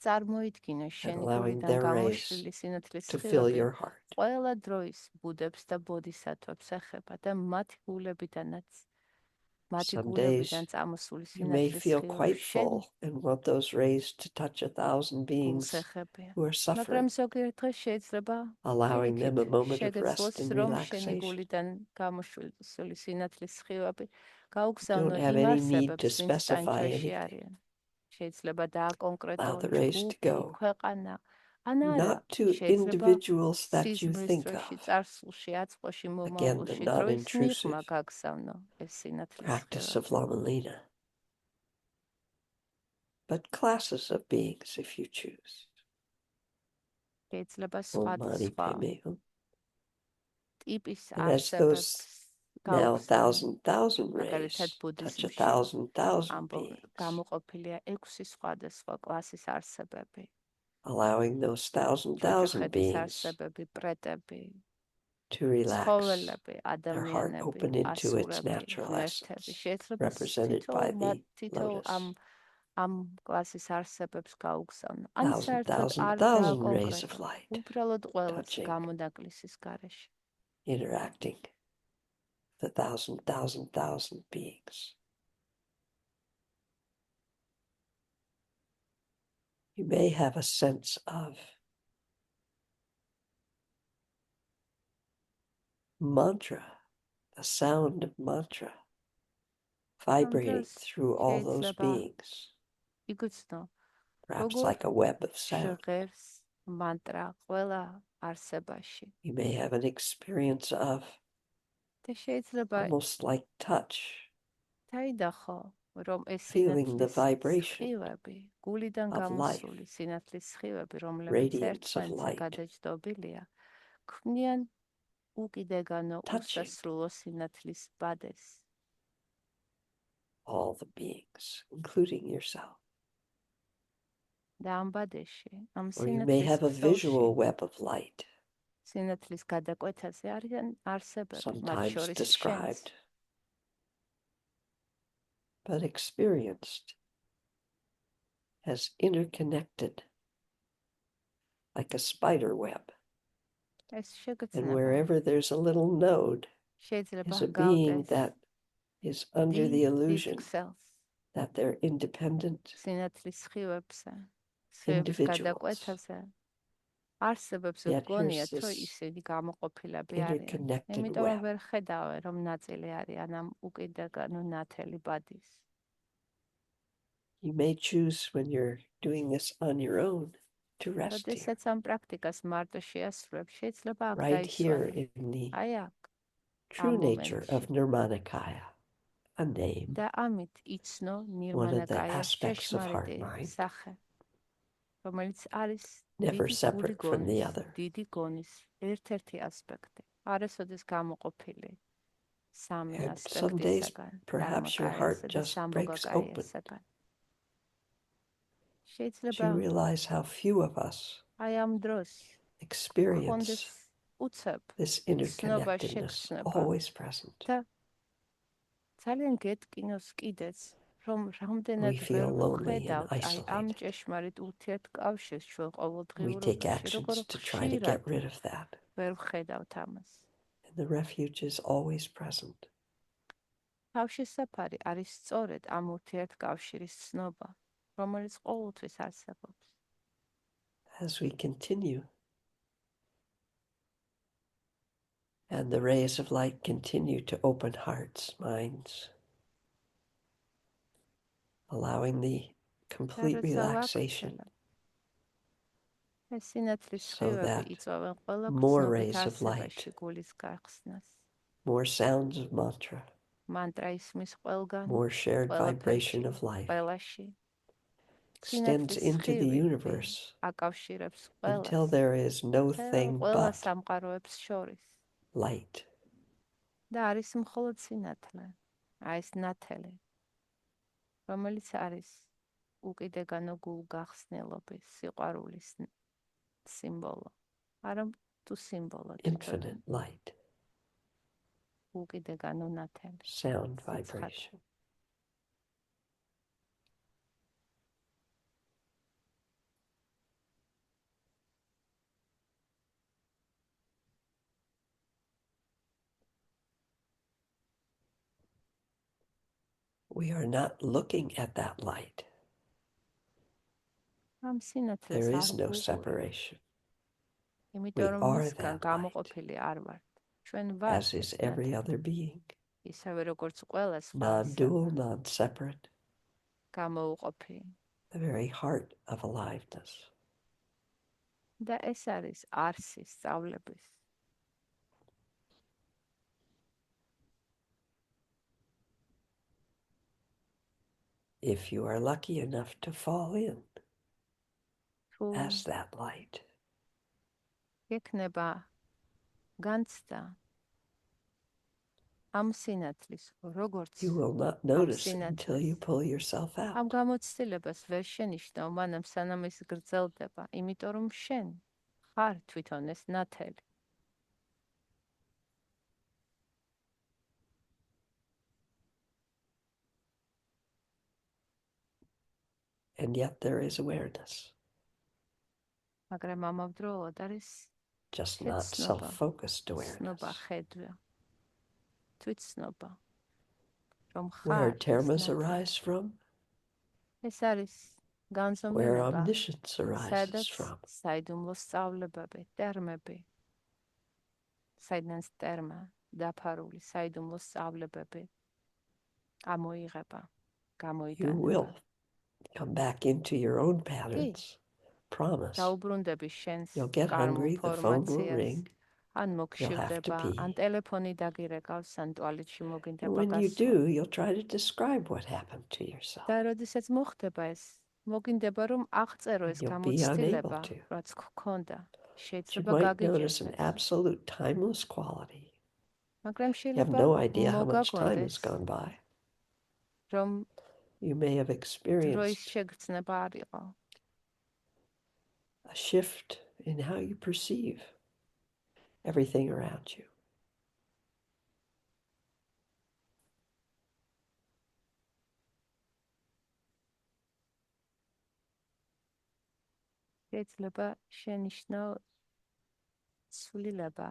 წარმოიდგინე and შენი allowing გულიდან their rays გამოშლილი სინათლის to fill სხივები your heart. ყველა დროის ბუდებს და ბოდისათვებს ეხება და მათი Some გულებიდან days წამოსული you may სინათლის feel სხივები quite შენ full and want those rays to touch 1,000 გულს beings ეხებიან. who are მაგრამ suffering, ზოგიერთ დღეს შეიძლება allowing them a პირიქით moment of rest შეგეძლოს, and რომ შენი relaxation. გულიდან გამოშლილი სინათლის სხივები You გაუგზავნო don't have იმ any need to არსებებს, ვინც specify ტანჯვაში anything. არიან. შეიძლება Allow დააკონკრეტო the rays to ჯგუფი, go, ქვეყანა, ან არა, not to შეიძლება individuals that you სიზმრის think დროში, of. წარსულში, აწყოში, Again, the მომავალში, დროის non-intrusive მიღმა გაგზავნო ეს სინათლის practice სხივები. of Lama Lina. But classes of beings if you choose. შეიძლება Om Mani სხვადასხვა Padme Hum. ტიპის And as არსებებს those now გაუგზავნო. 1,000 მაგალითად rays touch ბუდიზმში 1,000 beings, გამოყოფილია 6 სხვადასხვა კლასის არსებები. allowing those 1,000 ჯოჯოხეთის beings არსებები, პრეტები, to relax, ცხოველები, their heart ადამიანები, open into its ასურები, natural ღმერთები. essence, შეიძლება represented by the თითოეულ lotus. ამ კლასის არსებებს გაუგზავნო. ან 1,000, საერთოდ 1,000, არ 1,000 rays of დააკონკრეტო. light უბრალოდ ყველას touching, გამონაკლისის გარეშე. interacting with 1,000 beings. You may have a sense of mantra, the sound of mantra vibrating through all those შეიძლება beings, იგრძნო, perhaps როგორ like a web of sound. ჟღერს მანტრა ყველა არსებაში. You may have an experience of და შეიძლება almost like touch, დაიდახო, რომ ეს feeling the სინათლის vibration სხივები, გულიდან of life, გამოსული სინათლის სხივები, რომლებიც radiance of ერთმანეთზე light, გადაჯდობილია, ქმნიან უკიდეგანო touching უსასრულო სინათლის ბადეს. all the beings, including yourself. და ამ ბადეში, ამ Or you may სინათლის have a ქსელში, visual web of light, სინათლის გადაკვეთაზე არიან არსებები, მათ sometimes შორის შენც. described, but experienced as interconnected, like a spider web. ეს And შეგრძნება wherever there's a little node, შეიძლება is a being გავდეს that is under the დიდ illusion ქსელს. that they're independent სინათლის სხივებზე, სხივების individuals. გადაკვეთაზე არსებებს Yet გონიათ, here's რომ this ისინი გამოყოფილები არიან. interconnected იმიტომ web. ვერ ხედავენ, რომ ნაწილი არიან ამ უკიდეგანო ნათელი ბადის. You may choose when you're doing this on your own to rest here, როდესაც ამ პრაქტიკას მარტო შეასრულებ, შეიძლება აქ right here დაისვენო. in the აი აქ, true ამ nature მომენტში. of Nirmanakaya, a name, და ამით იცნო one of the ნირმანაკაიას aspects of heart ჭეშმარიტი mind, სახე, რომელიც არის never დიდი გული separate from the გონის, other. დიდი გონის ერთ-ერთი ასპექტი. არასოდეს გამოყოფილი. სამი And some days, ასპექტისაგან, perhaps your heart დარმაკაიასა და just breaks open. სამბოგაკაიასაგან. Do შეიძლება you realize how few of us აი ამ დროს experience გქონდეს უცებ this ცნობა interconnectedness შექმნება always present? და ძალიან გეტკინოს კიდეც, რომ We რამდენად feel ვერ lonely and ხედავთ აი ამ isolated. ჭეშმარიტ ურთიერთკავშირს ჩვენ We take ყოველდღიურობაში, actions როგორ to try to ხშირად get rid of that. ვერ ვხედავთ ამას. And the refuge is always present. თავშესაფარი არის სწორედ ამ ურთიერთკავშირის ცნობა, რომელიც ყოველთვის არსებობს. As we continue, and the rays of light continue to open hearts, minds, allowing the complete relaxation ეს სინათლის so სხივები that იწვევენ ყველა more გრძნობით rays of light, არსებაში გულის გახსნას. more sounds of mantra, მანტრა ისმის ყველგან, more shared vibration ყველაფერში, of life ყველაში. extends სინათლის into the სხივი universe აკავშირებს until ყველას, there is no thing ყველა but სამყაროებს შორის. light. და არის მხოლოდ სინათლე, აი ეს ნათელი, რომელიც არის უკიდეგანო გულგახსნელობის, სიყვარულის სიმბოლო. არა თუ სიმბოლო, Infinite light, უკიდეგანო ნათელი. sound vibration. We are not looking at that light. ამ სინათლეს There არ is no ვუყურებ, separation, იმიტომ რომ are მისგან that გამოყოფილი არ ვართ. ჩვენ ვართ as is ეს every ნათელი. other being, ისევე როგორც ყველა სხვა non-dual, non-separate, გამოუყოფი. the very heart of aliveness. და ეს არის არსის სწავლების. If you are lucky enough to fall in თუ as that light, გექნება განცდა ამ სინათლის, როგორც you will not notice it until you pull yourself ამ out. გამოცდილებას ვერ შენიშნავ, მანამ სანამ ის გრძელდება, იმიტომ რომ შენ ხარ თვითონ ეს ნათელი. And yet there is awareness, მაგრამ ამავდროულად არის just not ცნობა, self-focused ცნობა, awareness. ხედვა, თვითცნობა, რომ Where ხარ ეს termas ნათელი. arise from, ეს არის where განზომილება, omniscience arises სადაც from. საიდუმლო სწავლებები, ტერმები, საიდანაც ტერმა დაფარული საიდუმლო სწავლებები გამოიღება, You will გამოიტანება. come back into your own patterns. Promise. დაუბრუნდები შენს You'll get კარმულ hungry, the phone will ფორმაციას, ring. ან You'll have to მოგშირდება, pee. ან ტელეფონი დაგირეკავს, ან ტუალეტში And მოგინდება when you გასვლა. do, you'll try to describe what happened to yourself. და როდესაც მოხდება ეს, მოგინდება რომ აღწერო ეს You'll be გამოცდილება, unable to. რაც გქონდა. You შეიძლება might notice an გაგიჭირდეს. absolute timeless quality. მაგრამ You have შეიძლება no idea how much time has მოგაგონდეს, gone by. რომ You may have დროის experienced შეგრძნება არ იყო. a shift in how you perceive everything around you. შეიძლება შენიშნო ცვლილება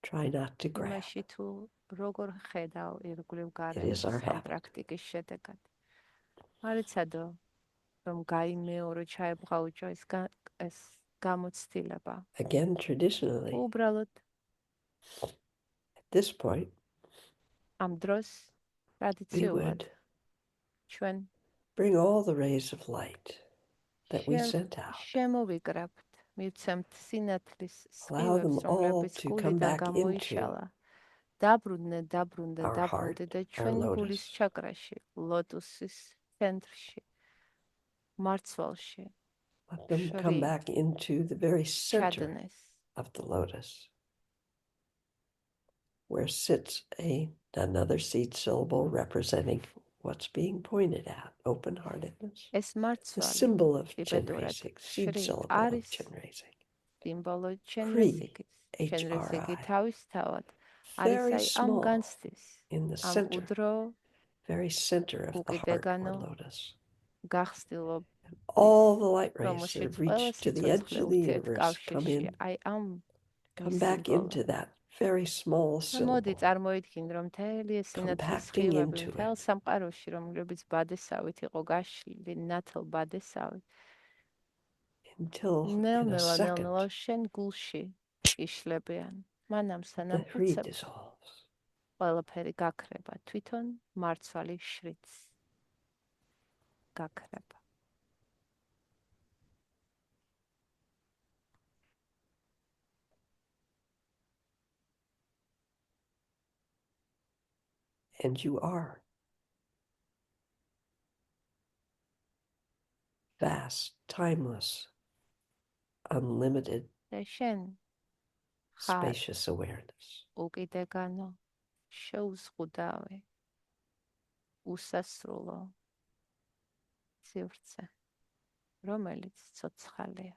Try not to grab. იმაში თუ როგორ ხედავ ირგვლივ It გარემოს is our ამ habit. პრაქტიკის შედეგად. არიცადო რომ გაიმეორო ჩაებღაუჭო ეს გამოცდილება. Again, traditionally, უბრალოდ at this point, ამ დროს we ტრადიციულად would ჩვენ bring all the rays of light that we sent out. შემოვიკრებთ, მივცემთ სინათლის Allow them სხივებს, all რომლებიც to come გულიდან back გამოიშალა. დაბრუნდნენ our heart, და our ჩვენი გულის lotus. ჩაკრაში, ლოტუსის ცენტრში, მარცვალში Let them come შრი back into the very center ჩადნეს. of the lotus, where sits a Another seed syllable representing what's being pointed at, open-heartedness. ეს The მარცვალი symbol of კი chin ბედურად raising, seed შრით syllable of არის chin raising. სიმბოლო ჩენ Kri, რეზიგის. ჩენ რეზიგი H-R-I, თავისთავად არის very აი ამ small განცდის, in the ამ center, უდრო very center of the heart or უკიდეგანო lotus. გახსtildeობის, All the light rays that რომელშიც have ყველა reached to the edge სიცოცხლე of the ურთიერთკავშირში, universe come in, აი ამ come back სიმბოლო. into that very small მოდი syllable, წარმოიდგინთ, რომ მთელი ეს სინათლის compacting სხივები into მთელ it. სამყაროში, რომლებიც ბადესავით იყო გაშლილი, ნათელ ბადესავით, Until in a ნელ-ნელა second, შენ გულში იშლებიან. მანამ the სანამ three უცებ dissolves. ყველაფერი გაქრება, თვითონ მარცვალი შრიც გაქრება. And you are vast, timeless, unlimited, და შენ ხარ spacious awareness. უკიდეგანო, შეუზღუდავი, უსასრულო სივრცე, რომელიც ცოცხალია.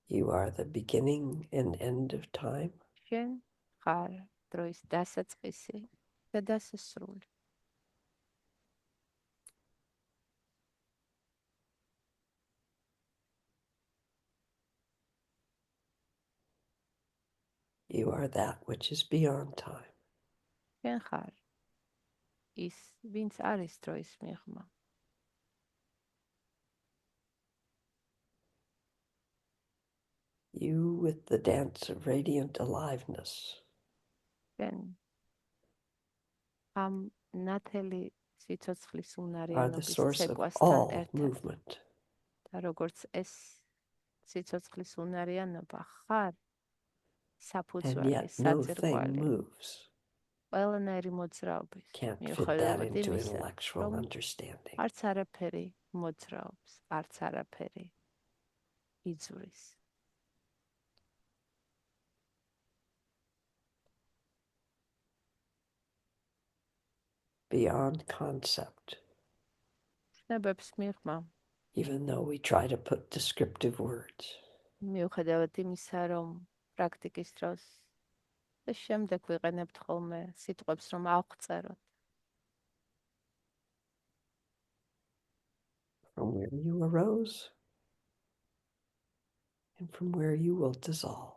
You are the beginning and end of time. შენ ხარ დროის დასაწყისი და დასასრული. You are that which is beyond time. შენ ხარ ის, ვინც არის დროის მიღმა. You with the dance of radiant aliveness. შენ ამ ნათელი სიცოცხლის Are the უნარიანობის source of ცეკვასთან all ერთად. movement. და როგორც ეს სიცოცხლის უნარიანობა ხარ And საფუძველი, yet no thing საძირკვალი, moves. ყველანაირი მოძრაობის, Can't fit that მიუხედავად into იმისა, intellectual რომ understanding. არც არაფერი მოძრაობს, არც არაფერი იძვრის. Beyond concept. ცნებებს მიღმა, Even though we try to put descriptive words. მიუხედავად იმისა, რომ პრაქტიკის დროს და შემდეგ ვიყენებთ ხოლმე სიტყვებს, რომ ავღწეროთ. From where you arose and from where you will dissolve.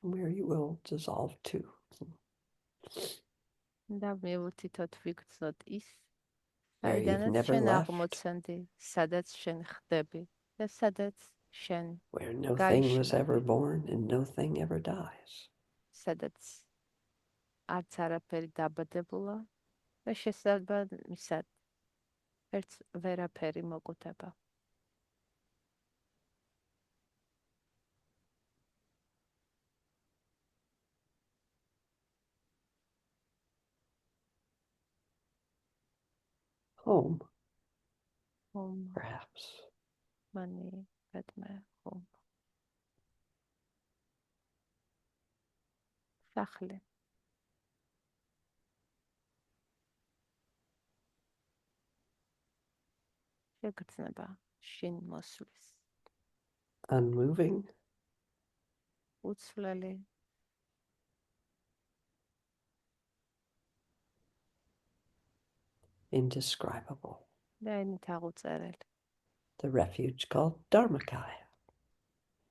From where you will dissolve to. და მივუთითოთ ვიგრძნოთ ის, Where you've საიდანაც never შენ left. აღმოცენდი, სადაც შენ ხდები და სადაც შენ Where no Guy thing was should ever born and no thing ever dies. სადაც არც არაფერი დაბადებულა და შესაბამისად ერთს ვერაფერი მოკუთება. Home, Home, perhaps. money, bedme, home. სახლი. შეგრძნება შინ მოსვლის. Unmoving, უცვლელი, indescribable. და ენით აღუწერელი. The refuge called Dharmakaya.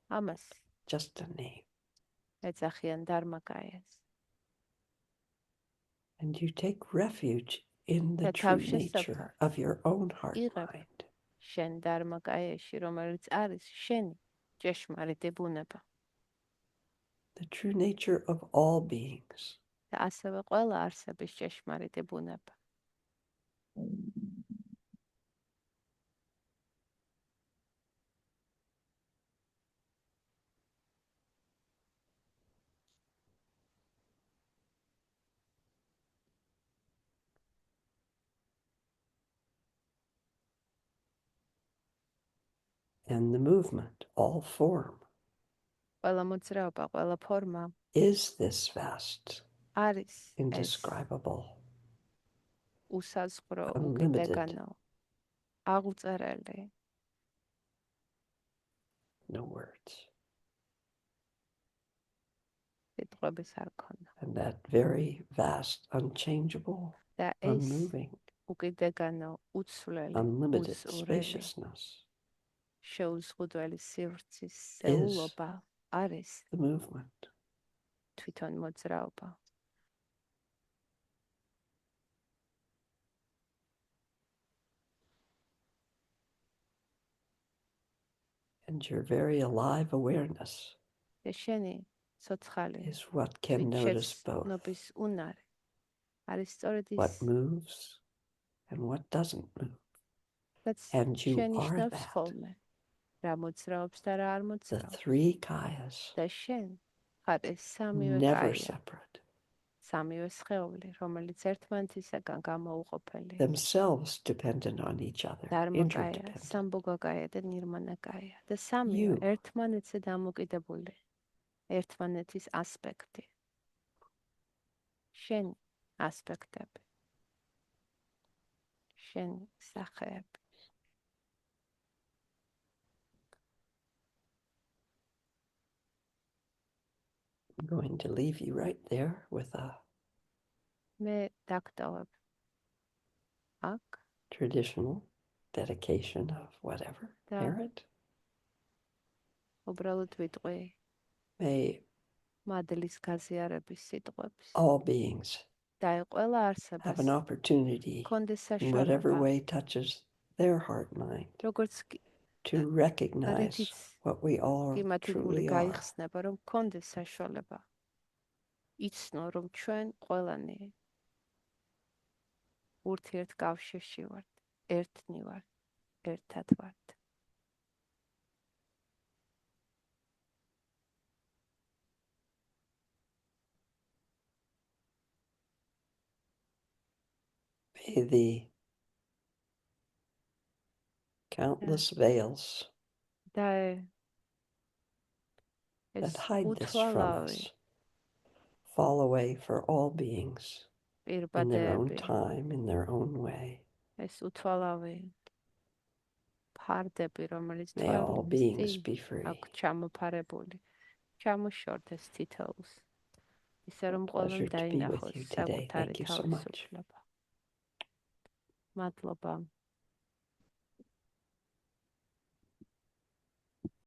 ამას Just a name. ეძახიან დარმაკაიას. And you take refuge in the და true თავშესაფრად nature of your own heart იღებ mind. შენ დარმაკაიაში, რომელიც არის შენი ჭეშმარიტი ბუნება. The true nature of all beings. და ასევე ყველა არსების ჭეშმარიტი ბუნება. And the movement, all form, ყველა მოძრაობა, ყველა ფორმა is this vast, არის ეს indescribable, უსაზღვრო, unlimited, უკიდეგანო, აღუწერელი, no words. სიტყვების არ ქონა. And that very vast, unchangeable, და ეს unmoving, უკიდეგანო, უცვლელი, unlimited უწურელი, spaciousness შეუზღუდველი სივრცის სეულობა არის the movement. თვითონ მოძრაობა. And your very alive awareness და შენი ცოცხალი is what can notice both, ნობის უნარი არის სწორედ what ის, moves and what doesn't move. რაც And you are შენიშნავს that. ხოლმე, რა მოძრაობს და რა არ The მოძრაობს. three kayas, და შენ ხარ ეს სამივე never კაია, separate, სამივე სხეული, რომელიც ერთმანეთისაგან გამოუყოფელი. themselves dependent on each other, დარმა კაია, interdependent. სამბოგა კაია და ნირმანა კაია. და სამივე You. ერთმანეთზე დამოკიდებული, ერთმანეთის ასპექტი. შენი ასპექტები. შენი სახეები. I'm going to leave you right there with a მე დაგტოვებ აქ traditional dedication of whatever Da. merit. უბრალოდ ვიტყვი May მადლის გაზიარების სიტყვებს. all beings და ყველა have არსებას an opportunity კონდეს in whatever საშუალება, way touches their heart mind როგორც to recognize რითიც what we all კი მათი გული truly are. გაიხსნება, რომ კონდეს საშუალება. იცნო, რომ ჩვენ ყველანი ურთიერთკავშირში ვართ, ერთნი ვართ, ერთად ვართ. May the countless veils და ეს that hide this from უთვალავი us fall away for all beings in their own პირბადეები, time, in their own way. ეს უთვალავი ფარდები, რომელიც May all თვალის beings წინ be free. აქ ჩამოფარებული, ჩამოშორდეს თითოეულს. ისე რომ A pleasure ყველამ to be with დაინახოს you today. საკუთარი Thank you so much. თავისუფლება. მადლობა.